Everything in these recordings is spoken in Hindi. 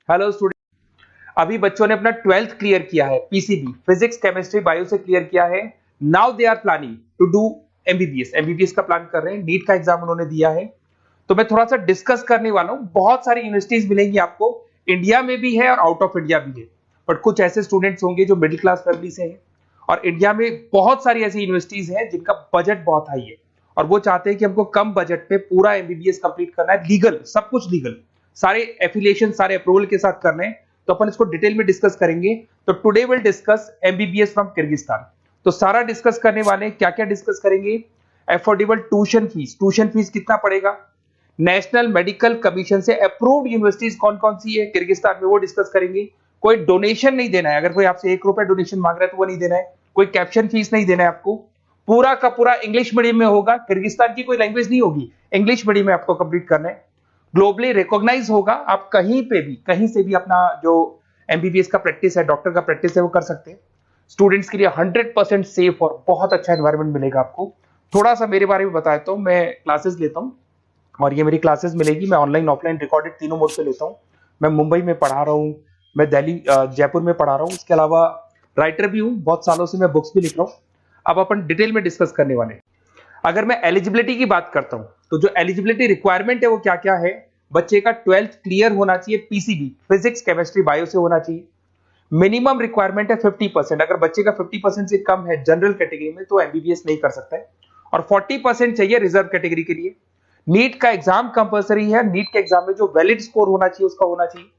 Hello student. अभी बच्चों ने अपना 12th क्लियर किया है, पीसीबी फिजिक्स केमिस्ट्री बायो से क्लियर किया है। Now they are planning to do MBBS. MBBS का प्लान कर रहे हैं, नीट का एग्जाम उन्होंने दिया है। तो मैं थोड़ा सा डिस्कस करने वाला हूं। बहुत सारी यूनिवर्सिटीज मिलेंगी आपको, इंडिया में भी है और आउट ऑफ इंडिया भी है। बट कुछ ऐसे स्टूडेंट्स होंगे जो मिडिल क्लास फैमिली से हैं, और इंडिया में बहुत सारी ऐसी यूनिवर्सिटीज हैं जिनका बजट बहुत हाई है और वो चाहते हैं कि हमको कम बजट पे पूरा एमबीबीएस कंप्लीट करना है, लीगल, सब कुछ लीगल, सारे एफिलिएशन सारे अप्रूवल के साथ करने हैं। तो अपन इसको डिटेल में डिस्कस करेंगे। तो today will discuss MBBS from Kyrgyzstan. तो सारा डिस्कस करने वाले क्या क्या डिस्कस करेंगे। एफोर्डेबल ट्यूशन फीस कितना पड़ेगा, नेशनल मेडिकल कमीशन से अप्रूव्ड यूनिवर्सिटीज कौन कौन सी है किर्गिस्तान में, वो डिस्कस करेंगे। कोई डोनेशन नहीं देना है, अगर कोई आपसे 1 रुपया डोनेशन मांग रहा है तो वो नहीं देना है। कोई कैप्शन फीस नहीं देना है आपको। पूरा का पूरा इंग्लिश मीडियम में होगा, किर्गिस्तान की कोई लैंग्वेज नहीं होगी, इंग्लिश मीडियम में आपको कंप्लीट करना है। ग्लोबली रिकॉग्नाइज होगा, आप कहीं पे भी कहीं से भी अपना जो एमबीबीएस का प्रैक्टिस है, डॉक्टर का प्रैक्टिस है, वो कर सकते हैं। स्टूडेंट्स के लिए 100% सेफ और बहुत अच्छा एनवायरनमेंट मिलेगा आपको। थोड़ा सा मेरे बारे में बताया तो मैं क्लासेस लेता हूँ और ये मेरी क्लासेस मिलेगी। मैं ऑनलाइन ऑफलाइन रिकॉर्डेड तीनों मोड पे लेता हूँ। मैं मुंबई में पढ़ा रहा हूँ, मैं दिल्ली जयपुर में पढ़ा रहा हूँ। इसके अलावा राइटर भी हूँ, बहुत सालों से मैं बुक्स भी लिख रहा हूँ। अब अपन डिटेल में डिस्कस करने वाले हैं। अगर मैं एलिजिबिलिटी की बात करता हूं तो जो एलिजिबिलिटी रिक्वायरमेंट है वो क्या क्या है। बच्चे का 12th क्लियर होना चाहिए, पीसीबी फिजिक्स केमिस्ट्री बायो से होना चाहिए। मिनिमम रिक्वायरमेंट है 50%। अगर बच्चे का 50% से कम है जनरल कैटेगरी में तो एमबीबीएस नहीं कर सकता है, और 40% चाहिए रिजर्व कैटेगरी के लिए। नीट का एग्जाम कंपलसरी है। नीट के एग्जाम में जो वैलिड स्कोर होना चाहिए उसका होना चाहिए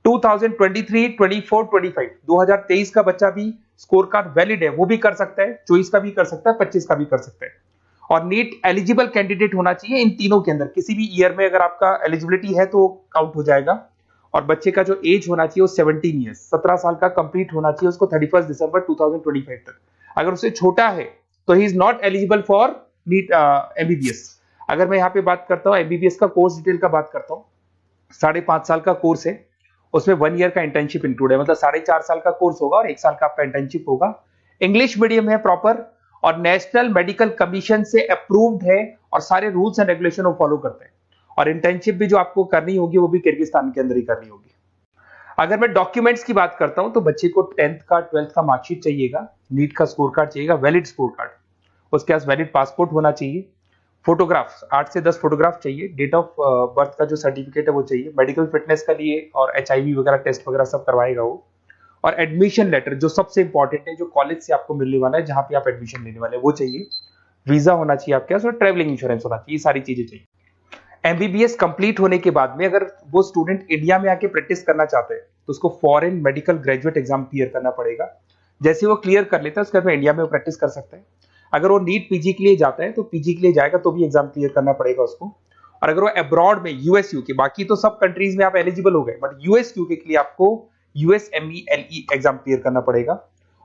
2023, 24, 25, 2023 का बच्चा भी स्कोर कार्ड वैलिड है, वो भी कर सकता है, 24 का भी कर सकता है, 25 का भी कर सकता है। और नीट एलिजिबल कैंडिडेट होना चाहिए इन तीनों के अंदर। किसी भी ईयर में अगर आपका एलिजिबिलिटी है तो काउंट हो जाएगा। और बच्चे का जो एज होना चाहिए वो 17 ईयर्स, 17 साल का कंप्लीट होना चाहिए उसको 31 दिसंबर 2025 तक। अगर उससे छोटा है तो he is not eligible for NEET MBBS. अगर मैं यहाँ पे बात करता हूँ एमबीबीएस का कोर्स डिटेल का बात करता हूँ, 5.5 साल का कोर्स है, उसमें 1 ईयर का इंटर्नशिप इंक्लूड है, मतलब 4.5 साल का कोर्स होगा और 1 साल का आपका इंटर्नशिप होगा। इंग्लिश मीडियम है प्रॉपर, और नेशनल मेडिकल कमीशन से अप्रूव्ड है और सारे रूल्स एंड रेगुलेशन वो फॉलो करते हैं। और इंटर्नशिप भी जो आपको करनी होगी वो भी किर्गिस्तान के अंदर ही करनी होगी। अगर मैं डॉक्यूमेंट्स की बात करता हूं तो बच्चे को 10th का 12th का मार्कशीट चाहिएगा, नीट का स्कोर कार्ड चाहिएगा, वैलिड स्कोर कार्ड, उसके पास वैलिड पासपोर्ट होना चाहिए, फोटोग्राफ्स 8 से 10 फोटोग्राफ चाहिए, डेट ऑफ बर्थ का जो सर्टिफिकेट है वो चाहिए, मेडिकल फिटनेस का लिए और एचआईवी वगैरह टेस्ट वगैरह सब करवाएगा वो। और एडमिशन लेटर जो सबसे इंपॉर्टेंट है, जो कॉलेज से आपको मिलने वाला है, जहां पे आप एडमिशन लेने वाले हैं, वो चाहिए। वीजा होना चाहिए आपके पास और ट्रैवलिंग इंश्योरेंस होना चाहिए, ये सारी चीजें चाहिए। एमबीबीएस कंप्लीट होने के बाद में अगर वो स्टूडेंट इंडिया में आके प्रैक्टिस करना चाहते हैं तो उसको foreign medical graduate exam clear करना पड़ेगा। जैसे वो क्लियर कर लेता है उसके बाद इंडिया में प्रैक्टिस कर सकता है। अगर वो नीट पीजी के लिए जाता है तो पीजी के लिए जाएगा तो भी एग्जाम क्लियर करना पड़ेगा उसको। और अगर वो अब्रॉड में यूएस यूके, बाकी तो सब कंट्रीज में आप एलिजिबल हो गए, बट यूएस यूके के लिए आपको यूएसएमईएलई एग्जाम क्लियर करना पड़ेगा।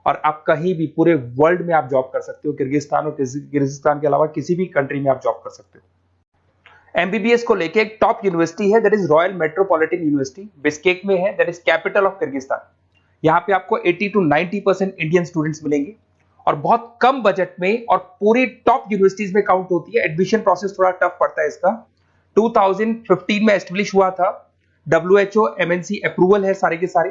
और आप कहीं भी पूरे वर्ल्ड में आप जॉब कर सकते हो, किर्गिस्तान और किर्गिस्तान के अलावा किसी भी कंट्री में आप जॉब कर सकते हो। एमबीबीएस को लेके एक टॉप यूनिवर्सिटी है, that is royal metropolitan university, Bishkek में है, that is capital of Kyrgyzstan. यहाँ पे आपको 80 to 90% इंडियन स्टूडेंट्स मिलेंगे और बहुत कम बजट में, और पूरी टॉप यूनिवर्सिटीज में काउंट होती है। एडमिशन प्रोसेस थोड़ा टफ पड़ता है इसका। 2015 में एस्टेब्लिश हुआ था, WHO MNC अप्रूवल है सारे के सारे,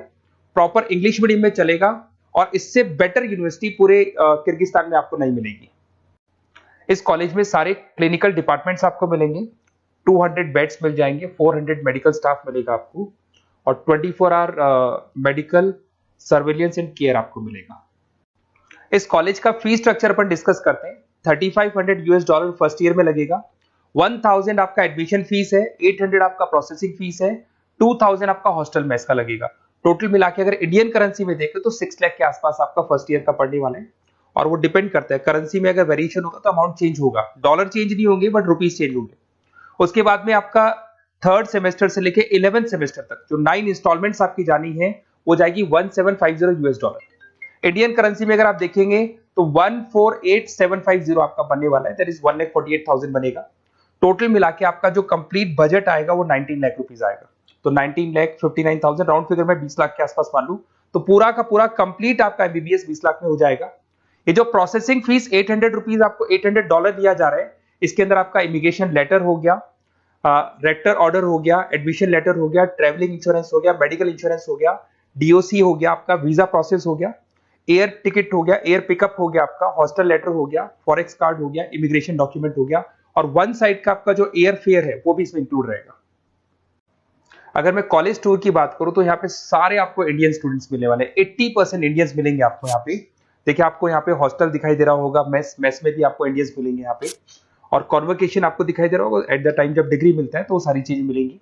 प्रॉपर इंग्लिश मीडियम में चलेगा और इससे बेटर यूनिवर्सिटी पूरे किर्गिस्तान में आपको नहीं मिलेगी। इस कॉलेज में सारे क्लिनिकल डिपार्टमेंट्स आपको मिलेंगे, 200 बेड्स मिल जाएंगे, 400 मेडिकल स्टाफ मिलेगा आपको, और 24 hour medical surveillance and care आपको मिलेगा। इस कॉलेज का फी स्ट्रक्चर अपन डिस्कस करते हैं। $3500 फर्स्ट ईयर में लगेगा, 1000 आपका एडमिशन फीस है, 800 आपका प्रोसेसिंग फीस है, 2000 आपका हॉस्टल मेस का लगेगा। टोटल मिला के अगर इंडियन करेंसी में देखें तो 6 लाख के आसपास आपका फर्स्ट ईयर का पड़ने वाला है। और वो डिपेंड करता है करेंसी में, अगर वेरिएशन होगा तो अमाउंट चेंज होगा, डॉलर चेंज नहीं होंगे बट रुपीज चेंज होंगे। उसके बाद में आपका 3rd सेमेस्टर से लेके 11th सेमेस्टर तक जो 9 इंस्टॉलमेंट्स आपकी जानी है वो जाएगी $1750। इंडियन करेंसी में अगर आप देखेंगे तो 148750 आपका बनने वाला है, दैट इज 1,48,000 बनेगा। टोटल मिला के आपका जो कंप्लीट बजट आएगा वो 19 लाख रुपीज आएगा। तो 19,59,000 राउंड फिगर में 20 लाख के आसपास मान लू, तो पूरा का पूरा कंप्लीट आपका एमबीबीएस 20 लाख में हो जाएगा। ये जो प्रोसेसिंग फीस $800 आपको $800 दिया जा रहा है, इसके अंदर आपका इमिग्रेशन लेटर हो गया, रेक्टर ऑर्डर हो गया, एडमिशन लेटर हो गया, ट्रेवलिंग इंश्योरेंस हो गया, मेडिकल इंश्योरेंस हो गया, डीओसी हो गया, आपका वीजा प्रोसेस हो गया, एयर टिकट हो गया, एयर पिकअप हो गया, आपका हॉस्टल लेटर हो गया, फॉरेक्स कार्ड हो गया, इमिग्रेशन डॉक्यूमेंट हो गया, और वन साइड का आपका जो एयर फेयर है वो भी इसमें इंक्लूड रहेगा। अगर मैं कॉलेज टूर की बात करूं तो यहाँ पे सारे आपको इंडियन स्टूडेंट्स मिलने वाले हैं, 80% इंडियंस मिलेंगे आपको यहाँ पे। देखिए आपको यहाँ पे हॉस्टल दिखाई दे रहा होगा, मेस में भी आपको इंडियंस मिलेंगे यहाँ पे, और कॉन्वोकेशन आपको दिखाई दे रहा होगा एट द टाइम जब डिग्री मिलता है, तो वो सारी चीजें मिलेंगी।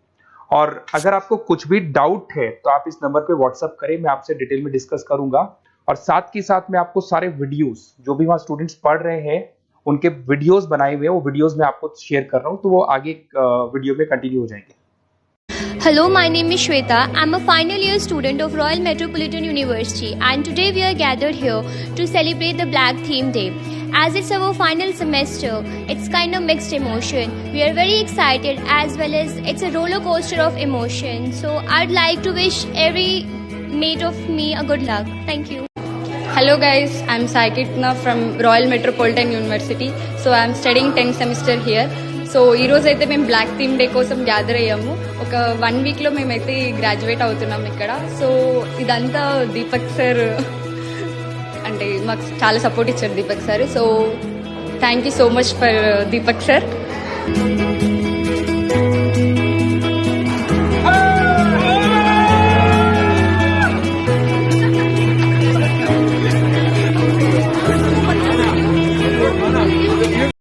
और अगर आपको कुछ भी डाउट है तो आप इस नंबर पे व्हाट्सअप करें, मैं आपसे डिटेल में डिस्कस करूंगा। और साथ ही साथ मैं आपको सारे वीडियोस जो भी वहाँ स्टूडेंट्स पढ़ रहे हैं उनके वीडियोस बनाए हुए हैं, वो वीडियोस मैं आपको शेयर कर रहा हूँ, तो वो आगे वीडियो में कंटिन्यू हो जाएंगे। Hello, my name is Shweta. I'm a final year student of Royal Metropolitan University, and today we are gathered here to celebrate the Black Theme Day. As it's our final semester, it's kind of mixed emotion. We are very excited as well as it's a roller coaster of emotion. So I'd like to wish every mate of me a good luck. Thank you. Hello guys, I'm Sai Kitna from Royal Metropolitan University. So I'm studying 10th semester here. So ఈరోజు అయితే మేము బ్లాక్ థీమ్ డే కోసం గ్యాదర్ అయ్యాము. ఒక 1 వీక్లో మేమైతే గ్రాడ్యుయేట్ అవుతున్నాం ఇక్కడ. సో ఇదంతా దీపక్ సార్ అంటే మాకు చాలా సపోర్ట్ ఇచ్చారు Deepak sir. So thank you so much for Deepak sir.